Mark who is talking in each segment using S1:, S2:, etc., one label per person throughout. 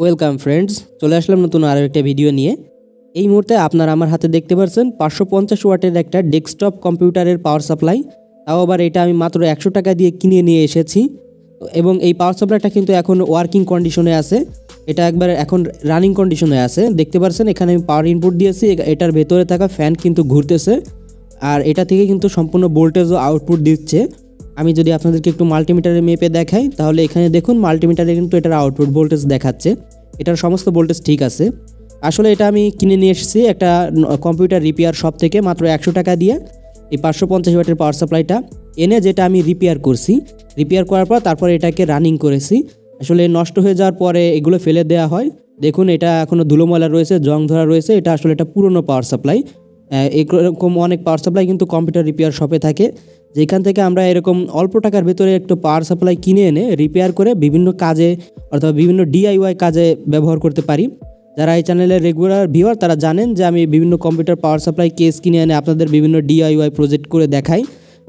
S1: Welcome friends, চলে আসলাম নতুন আরও একটা ভিডিও নিয়ে। এই মুহূর্তে আপনারা আমার হাতে দেখতে পাচ্ছেন 550 ওয়াটের একটা ডেস্কটপ কম্পিউটারের পাওয়ার সাপ্লাই। তাও আবার এটা আমি মাত্র 100 টাকা দিয়ে কিনে নিয়ে এসেছি এবং এই পাওয়ার সাপ্লাইটা কিন্তু এখন ওয়ার্কিং কন্ডিশনে আছে। এটা একবার এখন রানিং কন্ডিশনে আছে। দেখতে পাচ্ছেন এখানে আমি পাওয়ার ইনপুট দিয়েছি, এটার ভেতরে থাকা ফ্যান কিন্তু ঘুরতেছে আর এটা থেকে কিন্তু সম্পূর্ণ ভোল্টেজ ও আউটপুট দিচ্ছে। আমি যদি আপনাদেরকে একটু মাল্টিমিটারে মেপে দেখাই তাহলে এখানে দেখুন মাল্টিমিটারে কিন্তু এটার আউটপুট ভোল্টেজ দেখাচ্ছে, এটার সমস্ত ভোল্টেজ ঠিক আছে। আসলে এটা আমি কিনে নিয়ে এসেছি একটা কম্পিউটার রিপেয়ার শপ থেকে মাত্র 100 টাকা দিয়ে। এই 550 ওয়াটের পাওয়ার সাপ্লাইটা এনে যেটা আমি রিপেয়ার করছি, রিপেয়ার করার পর তারপরে এটাকে রানিং করেছি। আসলে নষ্ট হয়ে যাওয়ার পরে এগুলো ফেলে দেওয়া হয়। দেখুন এটা এখনও ধুলোময়লা রয়েছে, জং ধরা রয়েছে। এটা আসলে এটা পুরনো পাওয়ার সাপ্লাই। এরকম অনেক পাওয়ার সাপ্লাই কিন্তু কম্পিউটার রিপেয়ার শপে থাকে, যেখান থেকে আমরা এরকম অল্প টাকার ভেতরে একটু পাওয়ার সাপ্লাই কিনে এনে রিপেয়ার করে বিভিন্ন কাজে অথবা বিভিন্ন ডিআইওয়াই কাজে ব্যবহার করতে পারি। যারা এই চ্যানেলের রেগুলার ভিউয়ার তারা জানেন যে আমি বিভিন্ন কম্পিউটার পাওয়ার সাপ্লাই কেস কিনে এনে আপনাদের বিভিন্ন ডিআইওয়াই প্রজেক্ট করে দেখাই।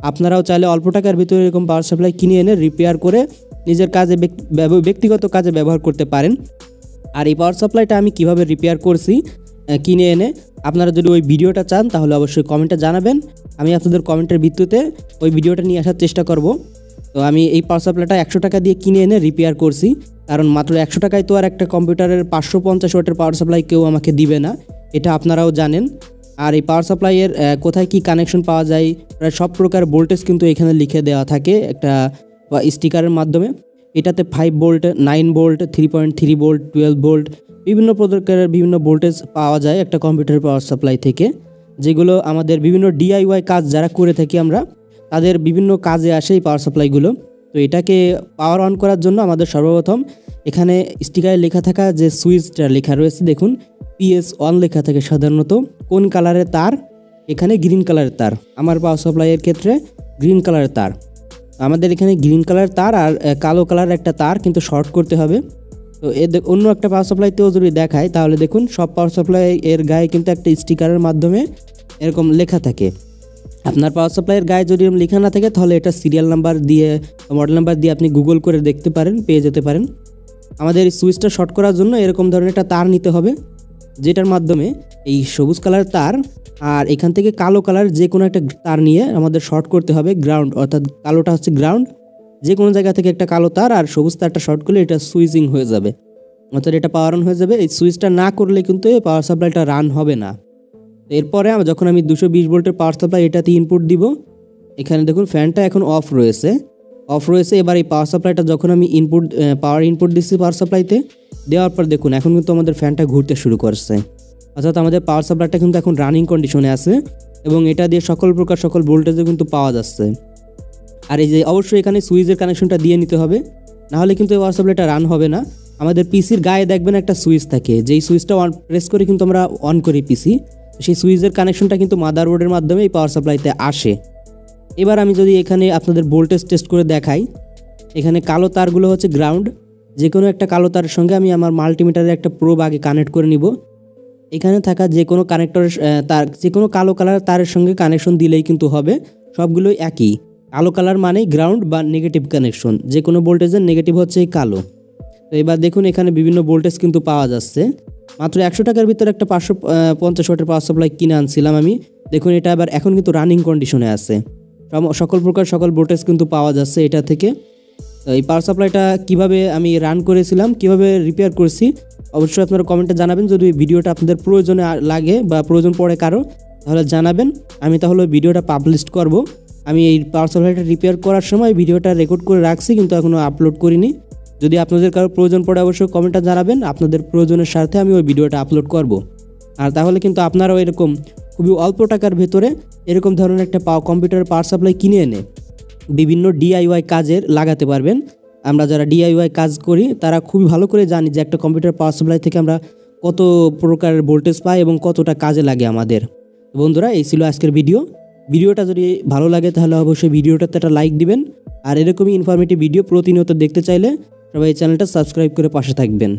S1: আপনারাও চাইলে অল্প টাকার ভিতরে এরকম পাওয়ার সাপ্লাই কিনে এনে রিপেয়ার করে নিজের কাজে ব্যক্তিগত কাজে ব্যবহার করতে পারেন। আর এই পাওয়ার সাপ্লাইটা আমি কিভাবে রিপেয়ার করছি কিনে এনে, আপনারা যদি ওই ভিডিওটা চান তাহলে অবশ্যই কমেন্টে জানাবেন। আমি আপনাদের কমেন্টের ভিত্তিতে ওই ভিডিওটা নিয়ে আসার চেষ্টা করব। তো আমি এই পাওয়ার সাপ্লাইটা 100 টাকা দিয়ে কিনে এনে রিপেয়ার করছি, কারণ মাত্র 100 টাকায় তো আর একটা কম্পিউটারের 550 ওয়াটের পাওয়ার সাপ্লাই কেউ আমাকে দিবে না, এটা আপনারাও জানেন। আর এই পাওয়ার সাপ্লাইয়ের কোথায় কি কানেকশন পাওয়া যায়, প্রায় সব প্রকার ভোল্টেজ কিন্তু এখানে লিখে দেওয়া থাকে একটা স্টিকারের মাধ্যমে। এটাতে 5 ভোল্ট, 9 ভোল্ট, 3.3 ভোল্ট, 12 ভোল্ট বিভিন্ন প্রকারের বিভিন্ন ভোল্টেজ পাওয়া যায় একটা কম্পিউটার পাওয়ার সাপ্লাই থেকে, যেগুলো আমাদের বিভিন্ন ডিআইওয়াই কাজ যারা করে থাকি আমরা তাদের বিভিন্ন কাজে আসে এই পাওয়ার সাপ্লাইগুলো। তো এটাকে পাওয়ার অন করার জন্য আমাদের সর্বপ্রথম এখানে স্টিকারে লেখা থাকা যে সুইচটা লেখা রয়েছে দেখুন, PS অন লেখা থাকে সাধারণত। কোন কালারের তার? এখানে গ্রিন কালারের তার। আমার পাওয়ার সাপ্লাইয়ের ক্ষেত্রে গ্রিন কালারের তার। আমাদের এখানে গ্রিন কালার তার আর কালো কালার একটা তার কিন্তু শর্ট করতে হবে। তো অন্য একটা পাওয়ার সাপ্লাইতেও যদি দেখায় তাহলে দেখুন সব পাওয়ার সাপ্লাই এর গায়ে কিন্তু একটা স্টিকারের মাধ্যমে এরকম লেখা থাকে। আপনার পাওয়ার সাপ্লাইয়ের গায়ে যদি লেখা না থাকে তাহলে এটা সিরিয়াল নাম্বার দিয়ে মডেল নাম্বার দিয়ে আপনি গুগল করে দেখতে পারেন, পেয়ে যেতে পারেন। আমাদের এই সুইচটা শর্ট করার জন্য এরকম ধরনের একটা তার নিতে হবে, যেটার মাধ্যমে এই সবুজ কালার তার আর এখান থেকে কালো কালার যে কোনো একটা তার নিয়ে আমাদের শর্ট করতে হবে গ্রাউন্ড, অর্থাৎ কালোটা হচ্ছে গ্রাউন্ড। যে কোনো জায়গা থেকে একটা কালো তার আর সবুজ তারটা শর্ট করলে এটা সুইচিং হয়ে যাবে, অর্থাৎ এটা পাওয়ার অন হয়ে যাবে। এই সুইচটা না করলে কিন্তু এই পাওয়ার সাপ্লাইটা রান হবে না। এরপরে যখন আমি 220 ভোল্টের পাওয়ার সাপ্লাই এটাতে ইনপুট দিব, এখানে দেখুন ফ্যানটা এখন অফ রয়েছে। এবার এই পাওয়ার সাপ্লাইটা যখন আমি পাওয়ার ইনপুট দিচ্ছি পাওয়ার সাপ্লাইতে, দেওয়ার পর দেখুন এখন কিন্তু আমাদের ফ্যানটা ঘুরতে শুরু করছে, অর্থাৎ আমাদের পাওয়ার সাপ্লাইটা কিন্তু এখন রানিং কন্ডিশনে আছে এবং এটা দিয়ে সকল ভোল্টেজও কিন্তু পাওয়া যাচ্ছে। আর এই যে অবশ্যই এখানে সুইচের কানেকশনটা দিয়ে নিতে হবে, নাহলে কিন্তু এই পাওয়ার সাপ্লাইটা রান হবে না। আমাদের পিসির গায়ে দেখবেন একটা সুইচ থাকে, যেই সুইচটা প্রেস করে কিন্তু আমরা অন করি পিসি, সেই সুইচের কানেকশনটা কিন্তু মাদারবোর্ডের মাধ্যমে এই পাওয়ার সাপ্লাইতে আসে। এবার আমি যদি এখানে আপনাদের ভোল্টেজ টেস্ট করে দেখাই, এখানে কালো তারগুলো হচ্ছে গ্রাউন্ড। যে কোনো একটা কালো তারের সঙ্গে আমি আমার মাল্টিমিটারের একটা প্রোব আগে কানেক্ট করে নিব। এখানে থাকা যে কোনো কানেক্টরের তার যে কোনো কালো কালার তারের সঙ্গে কানেকশন দিলেই কিন্তু হবে, সবগুলোই একই। কালো কালার মানেই গ্রাউন্ড বা নেগেটিভ কানেকশন, যে কোনো ভোল্টেজের নেগেটিভ হচ্ছে এই কালো। তো এবার দেখুন এখানে বিভিন্ন ভোল্টেজ কিন্তু পাওয়া যাচ্ছে। মাত্র 100 টাকার ভিতরে একটা 550 ওয়াটের পাওয়ার সাপ্লাই কিনে আনছিলাম আমি। দেখুন এটা আবার এখন কিন্তু রানিং কন্ডিশনে আছে, সকল ভোল্টেজ কিন্তু পাওয়া যাচ্ছে এটা থেকে। তো এই পাওয়ার সাপ্লাইটা কিভাবে আমি রান করেছিলাম, কিভাবে রিপেয়ার করছি, অবশ্যই আপনারা কমেন্টে জানাবেন। যদি ভিডিওটা আপনাদের প্রয়োজনে লাগে বা প্রয়োজন পড়ে কারো তাহলে জানাবেন, আমি তাহলে ভিডিওটা পাবলিশ করব। আমি এই পাওয়ার সাপ্লাইটা রিপেয়ার করার সময় ভিডিওটা রেকর্ড করে রাখছি, কিন্তু এখনও আপলোড করিনি। যদি আপনাদের কারো প্রয়োজন পড়ে অবশ্যই কমেন্টে জানাবেন, আপনাদের প্রয়োজনের স্বার্থে আমি ওই ভিডিওটা আপলোড করব। আর তাহলে কিন্তু আপনারাও এরকম খুবই অল্প টাকার ভেতরে এরকম ধরনের একটা কম্পিউটারের পাওয়ার সাপ্লাই কিনে এনে বিভিন্ন ডিআইওয়াই কাজের লাগাতে পারবেন। আমরা যারা ডিআইওয়াই কাজ করি তারা খুবই ভালো করে জানি যে একটা কম্পিউটার পাওয়ার সাপ্লাই থেকে আমরা কত প্রকারের ভোল্টেজ পাই এবং কতটা কাজে লাগে আমাদের। বন্ধুরা, এই ছিল আজকের ভিডিওটা যদি ভালো লাগে তাহলে অবশ্যই ভিডিওটাতে একটা লাইক দিবেন। আর এরকমই ইনফরমেটিভ ভিডিও প্রতিনিয়ত দেখতে চাইলে সবাই এই চ্যানেলটা সাবস্ক্রাইব করে পাশে থাকবেন।